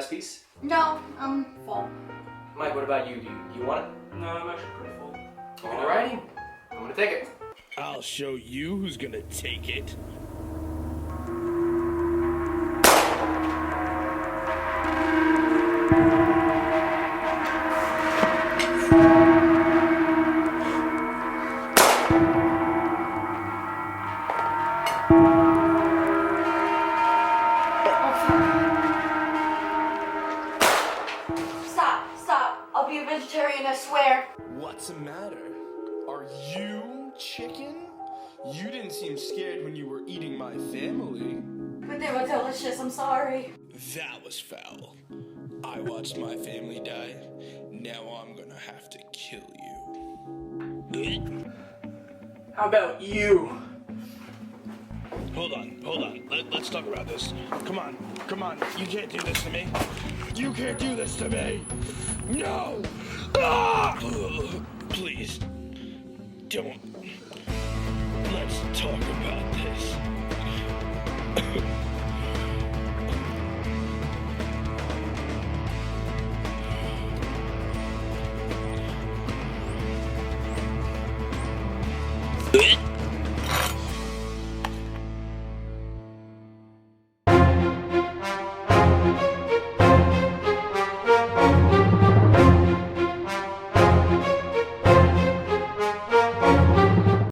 last piece? No, I'm full. Mike, what about you? Do you want it? No, I'm actually pretty full. Alrighty, I'm gonna take it. I'll show you who's gonna take it. Stop. I'll be a vegetarian, I swear. What's the matter? Are you chicken? You didn't seem scared when you were eating my family. But they were delicious, I'm sorry. That was foul. I watched my family die. Now I'm gonna have to kill you. How about you? Hold on. Let's talk about this. Come on. You can't do this to me. You can't do this to me. No! Ah! Please, don't